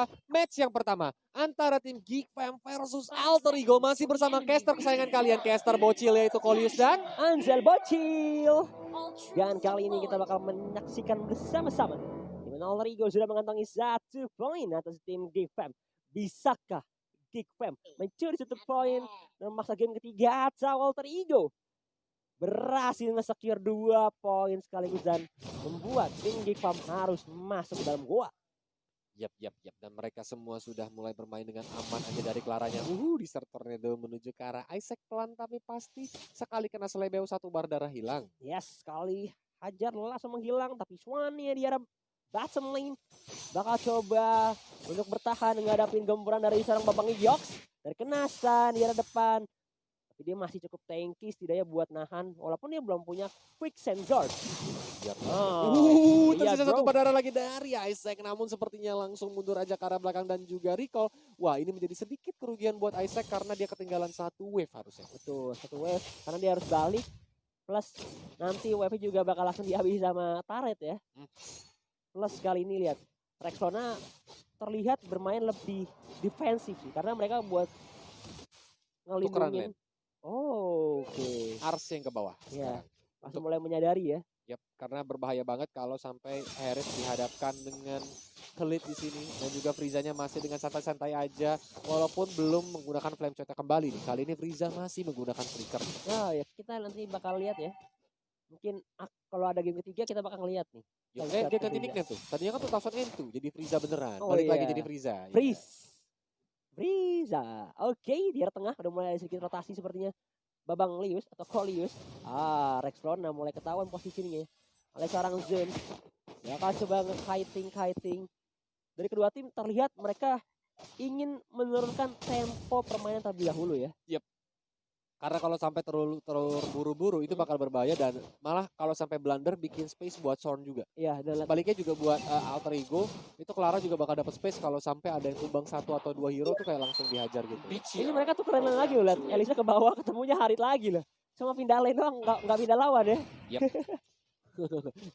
adalah match yang pertama antara tim Geek Fam versus Alter Ego. Masih bersama caster kesayangan kalian, caster bocil yaitu Kolius dan Anzel Bocil. Dan kali ini kita bakal menyaksikan bersama-sama di mana Alter Ego sudah mengantongi 1 poin atas tim Geek Fam. Bisakah Geek Fam mencuri 1 poin dan memaksa game ketiga atau Alter Ego berhasil nge-secure 2 poin sekaligus dan membuat tim Geek Fam harus masuk ke dalam goa. Yap. Dan mereka semua sudah mulai bermain dengan aman aja dari Claranya. Di tornado menuju ke arah Isaac pelan tapi pasti. Sekali kena selebeo 1 bar darah hilang. Yes, sekali hajar langsung menghilang. Tapi Swannya di arah bottom lane bakal coba untuk bertahan menghadapin gempuran dari seorang Babang Yox. Dari kenasan di arah depan. Tapi dia masih cukup tanky setidaknya buat nahan. Walaupun dia belum punya quick sensor. Yap. iya, Tersisa 1 bar darah lagi dari Isaac. Namun sepertinya langsung mundur aja ke arah belakang dan juga recall. Wah, ini menjadi sedikit kerugian buat Isaac karena dia ketinggalan 1 wave harusnya. Betul, 1 wave karena dia harus balik. Plus nanti wave juga bakal langsung dihabisi sama turret ya. Plus kali ini lihat Rexona terlihat bermain lebih defensif sih. Karena mereka buat ngelindungin. Oke. Ars yang ke bawah. Ya, langsung mulai menyadari ya. Yap, karena berbahaya banget kalau sampai Harris dihadapkan dengan Khalid di sini dan juga Frizanya masih dengan santai-santai aja walaupun belum menggunakan flame shot kembali nih. Kali ini Friza masih menggunakan flicker. Nah, ya kita nanti bakal lihat ya. Mungkin kalau ada game ketiga kita bakal ngeliat nih. Dia ganti nickname tuh. Tadinya kan 2000 jadi Friza beneran. Oh, Balik iya. lagi jadi Friza. Friza. Oke, di arah tengah udah mulai sedikit rotasi sepertinya. Babang Lius atau Kolius. Rexlona mulai ketahuan posisinya oleh seorang Zen. Ya kan coba kiting. Dari kedua tim terlihat mereka ingin menurunkan tempo permainan terlebih dahulu ya. Yap. Karena kalau sampai terburu-buru itu bakal berbahaya dan malah kalau sampai blunder bikin space buat Sorn juga. Iya, dan sebaliknya juga buat Alter Ego itu Clara juga bakal dapat space kalau sampai ada yang tumbang 1 atau 2 hero tuh kayak langsung dihajar gitu. Ini mereka tuh keren lagi loh, lihat Elisa ke bawah ketemunya Harit lagi loh. Cuma pindah lane doang, nggak pindah lawan ya. Yap.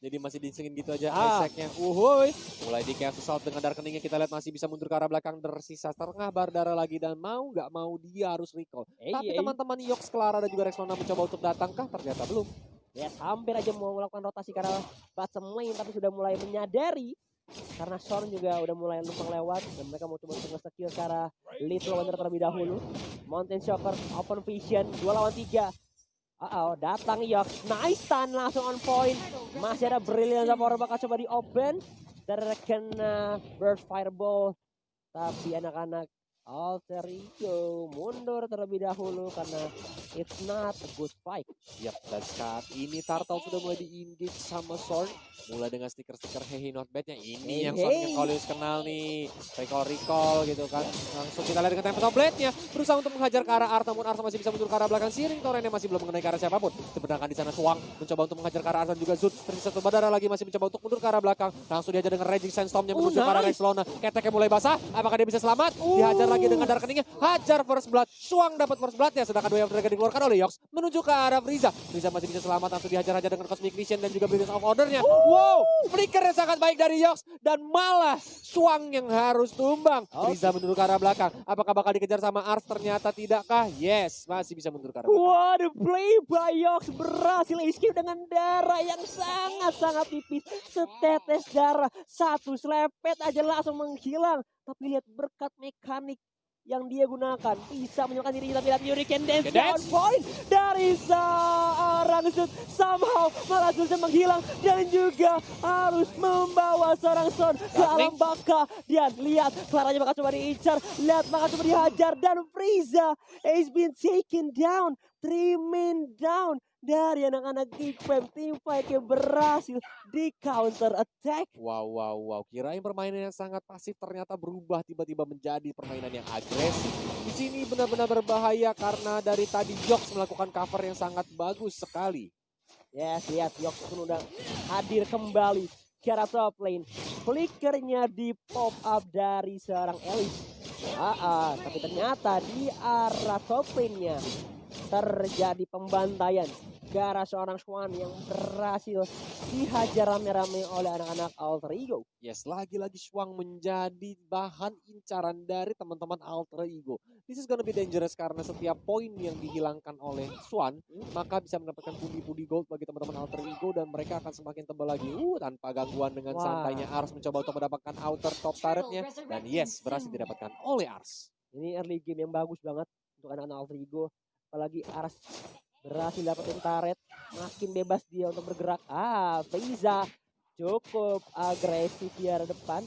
Jadi masih disengin gitu aja Isaac-nya. Uhuy. Mulai di chaos assault dengan darah keningnya kita lihat masih bisa mundur ke arah belakang. Tersisa setengah bar darah lagi dan mau nggak mau dia harus recall. Tapi teman-teman Yox, Clara dan juga Rexona mencoba untuk datang kah? Ternyata belum. Ya hampir aja mau melakukan rotasi karena bottom lane tapi sudah mulai menyadari. Karena Sorn juga udah mulai numpang lewat dan mereka mau coba untuk nge-secure ke arah Little Wonder terlebih dahulu. Mountain Shocker, Open Vision, 2 lawan 3. Datang Yox, nice stun langsung on point. Masih ada Brilliant Power bakal coba di open. Terkena Burst Fireball. Tapi anak-anak Alter Ego mundur terlebih dahulu karena it's not a good fight. Yap, dan saat ini Turtle sudah mulai di-engage sama Sorn. Mulai dengan stiker-stiker Hey Not Bad-nya. Ini yang Sorn Kolius kenal nih. Recall gitu kan. Langsung kita lihat dengan Tempest Blade-nya. Berusaha untuk menghajar ke arah Art, namun Art masih bisa mundur ke arah belakang. Siring Torrentnya masih belum mengenai ke arah siapapun. Sedangkan di sana Swang mencoba untuk menghajar ke arah Art dan juga Zut. Tersisa 1 badara lagi masih mencoba untuk mundur ke arah belakang. Langsung dihajar dengan Raging Sandstorm-nya menuju ke arah Rexlona. Keteknya mulai basah. Apakah dia bisa selamat? Dihajar lagi dengan darah keningnya. Hajar First Blood. Swang dapat First Blood-nya. Sedangkan Wave of Dragon dikeluarkan oleh Yox. Menuju ke arah Friza. Friza masih bisa selamat. Langsung dihajar-hajar dengan Cosmic Vision dan juga Brilliance of Order-nya. Wow! Flicker yang sangat baik dari Yox. Dan malah Swang yang harus tumbang. Friza mundur ke arah belakang. Apakah bakal dikejar sama Ars? Ternyata tidakkah? Yes. Masih bisa mundur ke arah belakang. What a play by Yox. Berhasil escape dengan darah yang sangat-sangat tipis. Setetes darah. 1 selepet aja langsung menghilang. Tapi lihat berkat mekanik yang dia gunakan bisa menyelamatkan dirinya tapi lihat Hurricane Dance down point dari seorang Zut somehow malah Zulnya menghilang dan juga harus membawa seorang Son ke alam baka. Dan lihat Claranya bakal coba diincar, lihat bakal coba dihajar dan Friza has been taken down, 3 men down dari anak-anak Geek Fam. Tim fight yang berhasil di counter attack. Wow. Kirain permainan yang sangat pasif ternyata berubah tiba-tiba menjadi permainan yang agresif. Di sini benar-benar berbahaya karena dari tadi Yox melakukan cover yang sangat bagus sekali. Yes, lihat Yox pun udah hadir kembali ke arah top lane. Flickernya di pop up dari seorang Elise. Tapi ternyata di arah top lane-nya terjadi pembantaian ke arah seorang Swan yang berhasil dihajar rame-rame oleh anak-anak Alter Ego. Yes, lagi-lagi Shuang menjadi bahan incaran dari teman-teman Alter Ego. This is gonna be dangerous karena setiap poin yang dihilangkan oleh Swan, maka bisa mendapatkan pundi-pundi gold bagi teman-teman Alter Ego dan mereka akan semakin tebal lagi. Tanpa gangguan dengan santainya Ars mencoba untuk mendapatkan outer top turretnya. Dan yes, berhasil didapatkan oleh Ars. Ini early game yang bagus banget untuk anak-anak Alter Ego. Apalagi Ars berhasil dapetin turret, makin bebas dia untuk bergerak. Frieza cukup agresif di arah depan.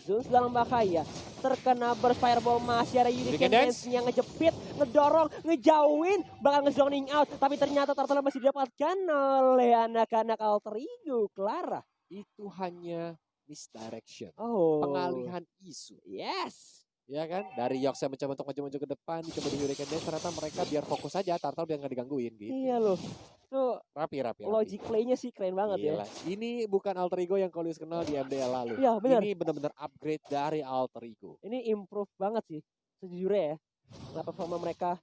Zeus dalam bahaya. Terkena burst fireball, masih ada Hurricane Dance yang ngejepit, ngedorong, ngejauhin, bakal ngezoning out. Tapi ternyata turtle masih didapatkan oleh anak-anak Alter Ego. Clara. Itu hanya misdirection. Pengalihan isu. Yes. Ya kan, dari Yox yang mencoba untuk maju-maju ke depan, dicoba di Hurricane Dance, ternyata mereka biar fokus aja, Turtle biar nggak digangguin gitu. Iya loh, tuh rapi. logic play-nya sih keren banget ya. Ini bukan Alter Ego yang Kolius kenal di MDL lalu. Iya benar. Ini benar-benar upgrade dari Alter Ego. Ini improve banget sih, sejujurnya ya. Nah, performa mereka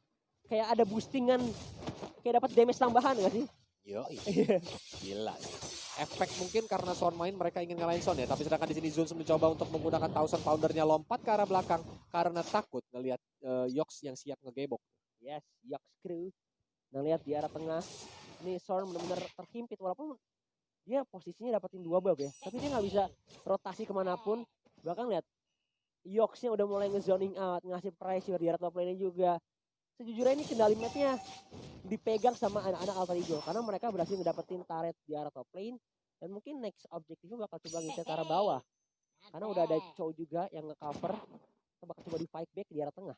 kayak ada boostingan, kayak dapat damage tambahan nggak sih? Gila. Efek mungkin karena Son main mereka ingin ngalahin Son ya, tapi sedangkan di sini Zeus mencoba untuk menggunakan Thousand Poundernya lompat ke arah belakang karena takut ngelihat Yox yang siap ngegebok. Yes, Yox crew. Nah lihat di arah tengah, ini Son benar-benar terhimpit walaupun dia posisinya dapetin 2 buff ya, tapi dia nggak bisa rotasi kemanapun. Bahkan lihat Yox-nya udah mulai ngezoning out, ngasih pressure di arah top lane juga. Sejujurnya ini kendali mapnya dipegang sama anak-anak Alter Ego karena mereka berhasil ngedapetin turret di arah top lane dan mungkin next objektifnya bakal coba ngincer ke arah bawah karena udah ada Chow juga yang nge-cover. Kita bakal coba di fight back di arah tengah.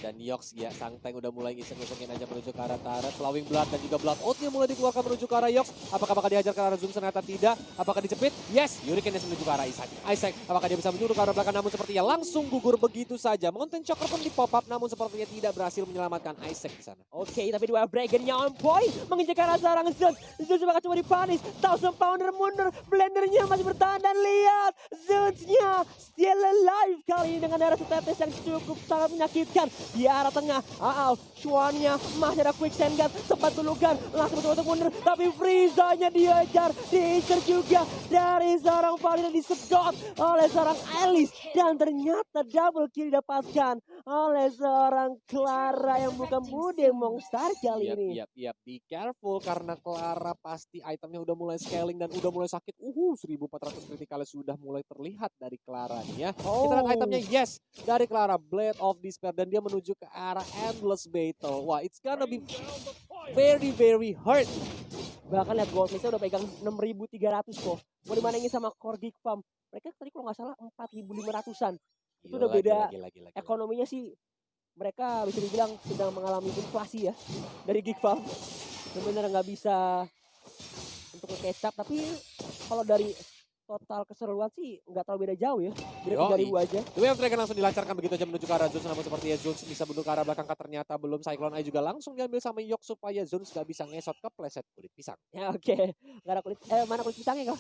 Dan Yox ya sang tank udah mulai ngiseng-ngisengin aja menuju ke arah turret. Flowing Blood dan juga Blood Oath-nya mulai dikeluarkan menuju ke arah Yox. Apakah bakal dihajar ke arah Zoom? Ternyata tidak. Apakah dicepit? Yes, Hurricane menuju ke arah Isaac. Isaac, apakah dia bisa menyuruh ke arah belakang? Namun sepertinya langsung gugur begitu saja. Mountain Choker pun di pop up, namun sepertinya tidak berhasil menyelamatkan Isaac di sana. Oke, tapi dua Dragon-nya on point, menginjak ke arah seorang Zeus. Zeus bakal coba dipanis. Thousand Pounder mundur, Blendernya masih bertahan dan lihat Zeus-nya still alive kali ini dengan arah tetes yang cukup sangat menyakitkan di arah tengah. Shuan-nya masih ada quick send gun, sempat dulukan, langsung untuk mundur, tapi Frieza-nya diajar, diincar juga dari seorang Valina, disedot oleh seorang Alice dan ternyata double kill didapatkan oleh seorang Clara yang bukan bude Monster kali ini. Be careful karena Clara pasti itemnya udah mulai scaling dan udah mulai sakit. 1400 critical sudah mulai terlihat dari Clara nih ya. Kita lihat itemnya, yes, dari Clara, Blade of Despair, dan dia menuju ke arah Endless Battle. Wah, it's gonna be very hard. Bahkan lihat goldnya udah pegang 6.300 kok. Mau dimandingin sama Core Geek Farm, mereka tadi kalau nggak salah 4.500-an. Itu udah beda. Ekonominya sih mereka bisa dibilang sedang mengalami inflasi ya dari Geek Farm. Benar-benar nggak bisa untuk ngekecap, tapi kalau dari total keseruan sih nggak terlalu beda jauh ya. Beda 3.000 aja. Wave Dragon langsung dilancarkan begitu aja menuju ke arah Zeus, namun sepertinya Zeus bisa mundur ke arah belakang, ternyata belum. Cyclone Eye juga langsung diambil sama Yox supaya Zeus gak bisa ngesot ke pleset kulit pisang. Ya oke. Gak ada kulit, mana kulit pisangnya kau?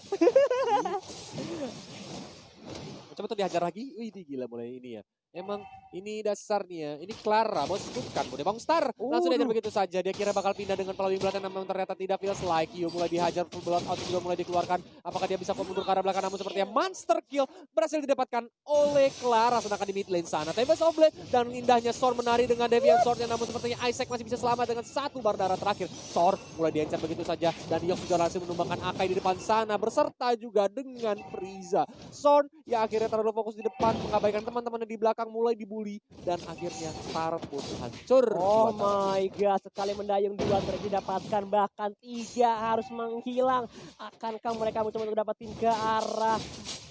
Coba tuh dihajar lagi. Wih, gila mulai ini ya. Emang ini dasarnya, ini Clara mau sebutkan Bude Monster. Langsung diajar begitu saja, dia kira bakal pindah dengan Flowing Blood, namun ternyata tidak. Feels like Yu mulai dihajar, full blood out juga mulai dikeluarkan. Apakah dia bisa mundur ke arah belakang, namun sepertinya monster kill berhasil didapatkan oleh Clara. Sedangkan di mid lane sana Tempest of Blade dan indahnya Sor menari dengan Deviant Sword-nya, namun sepertinya Isaac masih bisa selamat dengan 1 bar darah terakhir. Sor mulai diencar begitu saja dan Yox juga langsung menumbangkan Akai di depan sana berserta juga dengan Frieza. Sor ya akhirnya terlalu fokus di depan, mengabaikan teman-temannya di belakang, mulai dibully dan akhirnya Tar pun hancur. Oh my god, sekali mendayung 2 didapatkan, bahkan 3 harus menghilang. Akankah mereka mencoba untuk dapetin ke arah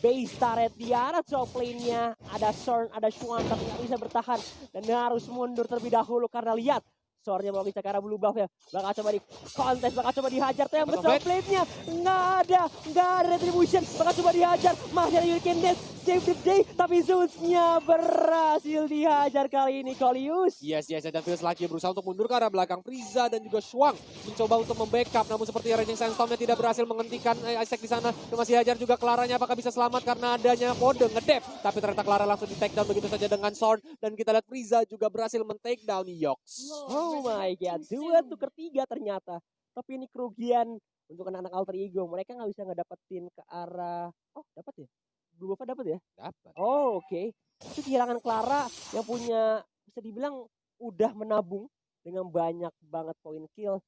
base turret di arah top lane-nya? Ada Sorn, ada Shuan, tapi nggak bisa bertahan dan harus mundur terlebih dahulu karena lihat Sornya mau ke arah blue buff ya. Bakal coba di kontes, bakal coba dihajar. Tempest top lane-nya nggak ada retribution. Bakal coba dihajar, masih ada Hurricane Dance, save the day, tapi Zeus-nya berhasil dihajar kali ini Kolius. Yes, dan Feels lagi berusaha untuk mundur ke arah belakang. Frieza dan juga Shuang mencoba untuk membackup, namun seperti Raging Sandstorm-nya tidak berhasil menghentikan Isaac di sana. Masih hajar juga Claranya, apakah bisa selamat karena adanya kode ngedep, tapi ternyata Clara langsung di take down begitu saja dengan Sword, dan kita lihat Frieza juga berhasil men-take down Yox. Oh my god, 2 tuker 3 ternyata. Tapi ini kerugian untuk anak-anak Alter Ego. Mereka nggak bisa ngedapetin ke arah, oh dapat ya? Blue buff dapat ya? Dapat. Oh oke. Itu kehilangan Clara yang punya bisa dibilang udah menabung dengan banyak banget poin kill.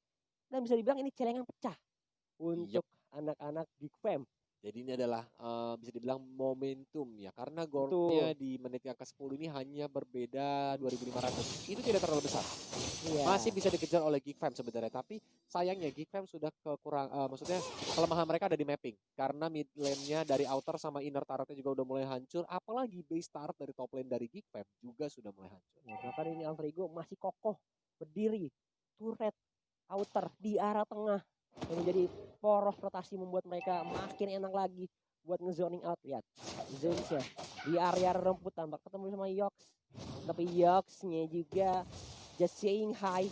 Dan bisa dibilang ini celengan pecah untuk anak-anak Big Fam. Jadi ini adalah bisa dibilang momentum ya. Karena goldnya di menit yang ke-10 ini hanya berbeda 2.500. Itu tidak terlalu besar. Iya. Masih bisa dikejar oleh Geek Fam sebenarnya. Tapi sayangnya Geek Fam sudah maksudnya kelemahan mereka ada di mapping. Karena mid lane-nya dari outer sama inner turret-nya juga udah mulai hancur. Apalagi base turret dari top lane dari Geek Fam juga sudah mulai hancur. Ya, bahkan ini Alter Ego masih kokoh berdiri. Turret outer di arah tengah. Yang menjadi poros rotasi membuat mereka makin enak lagi buat ngezoning out. Lihat zones-nya di area rumput tampak ketemu sama Yox. Tapi Yox-nya juga just saying hi.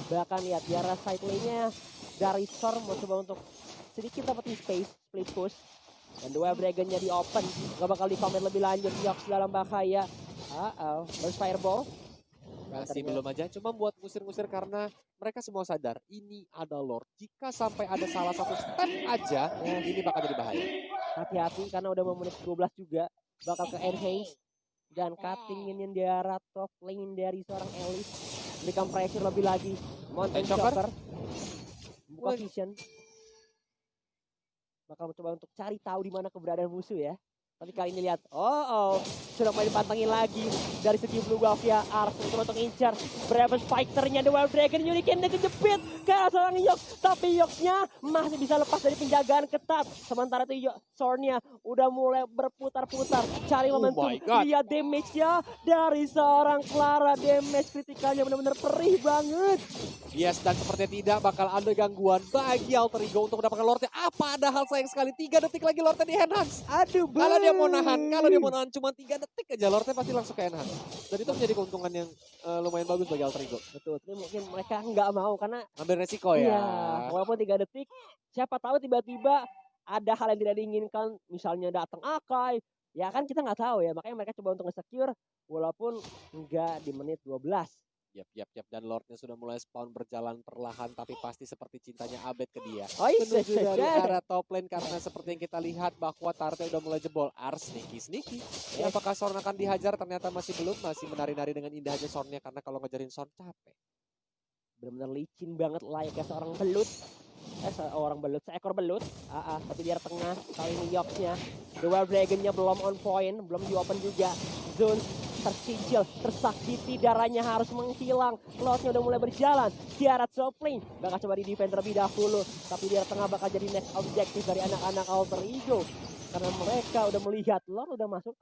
Bahkan lihat di arah side lane-nya dari Storm mau coba untuk sedikit dapetin space, split push. Dan dua Dragon-nya di open, gak bakal di-comment lebih lanjut. Yox dalam bahaya. Burst fireball. Masih belum aja, cuma buat ngusir-ngusir karena mereka semua sadar ini ada Lord. Jika sampai ada salah satu step aja, ini bakal jadi bahaya. Hati-hati karena udah mau menit 12 juga. Bakal ke enhance. Dan cutting minion di arah top lane dari seorang Elise. Berikan pressure lebih lagi. Mountain Shocker. Buka vision. Bakal mencoba untuk cari tahu di mana keberadaan musuh ya. Tapi kali ini lihat, sudah mulai dipantengin lagi dari segi blue buff ya. Ars untuk incar Bravest Fighter-nya The Wild Dragon. Hurricane kejepit ke arah seorang Yox. Tapi Yox-nya masih bisa lepas dari penjagaan ketat. Sementara itu Sword-nya udah mulai berputar-putar. Cari momentum. Lihat damage-nya dari seorang Clara. Damage kritikalnya benar-benar perih banget. Yes, dan sepertinya tidak bakal ada gangguan bagi Alter Ego untuk mendapatkan Lordnya. Padahal sayang sekali 3 detik lagi Lordnya di enhance. Aduh, kalau dia mau nahan cuma 3 detik aja Lordnya pasti langsung ke enhance. Dan itu menjadi keuntungan yang lumayan bagus bagi Alter Ego. Betul, tapi mungkin mereka nggak mau karena ambil resiko ya. Iya, walaupun 3 detik, siapa tahu tiba-tiba ada hal yang tidak diinginkan, misalnya datang Akai. Ya kan kita nggak tahu ya, makanya mereka coba untuk nge-secure walaupun nggak di menit 12. Yap. Dan Lordnya sudah mulai spawn berjalan perlahan, tapi pasti seperti cintanya Abed ke dia. Menuju dari arah top lane karena seperti yang kita lihat bahwa Tarte udah mulai jebol. Ars sneaky. Ya, apakah Sorn akan dihajar? Ternyata masih belum, masih menari-nari dengan indah aja Sornnya karena kalau ngejarin Sorn capek. Benar-benar licin banget layaknya seorang belut. Seekor belut. Tapi di arah tengah kali ini Yox-nya. The Wild Dragon-nya belum on point, belum di open juga. Zone tercicil, tersakiti, darahnya harus menghilang. Lordnya udah mulai berjalan di arah top lane. Bakal coba di defend terlebih dahulu. Tapi di arah tengah bakal jadi next objektif dari anak-anak Alter Ego. Karena mereka udah melihat Lord udah masuk.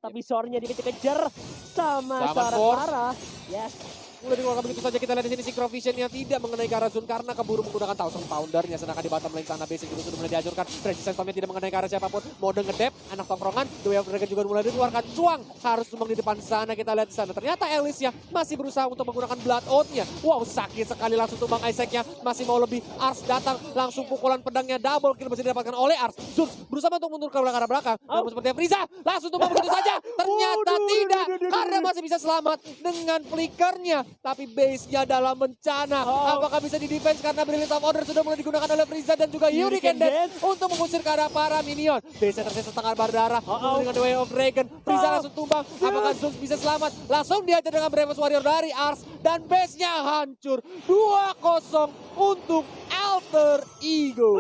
Tapi Sword-nya dikejar sama Clara. Yes. Udah dikeluarkan begitu saja, kita lihat di sini Synchro Vision-nya tidak mengenai ke arah Zone karena keburu menggunakan Thousand Poundernya, sedangkan di bottom lane sana basic juga sudah mulai dihancurkan. Resistance Storm-nya tidak mengenai ke arah siapapun, mode ngedep, anak tongkrongan, The Way of Dragon juga mulai dikeluarkan. Cuang harus tumbang di depan sana, kita lihat di sana. Ternyata Elise-nya masih berusaha untuk menggunakan Blood Oath-nya. Wow, sakit sekali langsung tumbang Isaac-nya, masih mau lebih. Ars datang, langsung pukulan pedangnya double kill masih didapatkan oleh Ars. Zul berusaha untuk mundur ke arah belakang, namun sepertinya Frieza langsung tumbang begitu saja. Ternyata tidak, karena masih bisa selamat dengan flickernya, tapi base dalam bencana. Apakah bisa di defense karena Brilliant of Order sudah mulai digunakan oleh Frieza dan juga Hurricane Dance untuk mengusir ke arah para minion. Base tersisa setengah berdarah dengan The Way of Dragon. Frieza langsung tumbang. Apakah Zeus bisa selamat? Langsung dihajar dengan Bravest Warrior dari Ars dan base-nya hancur. 2-0 untuk Alter Ego.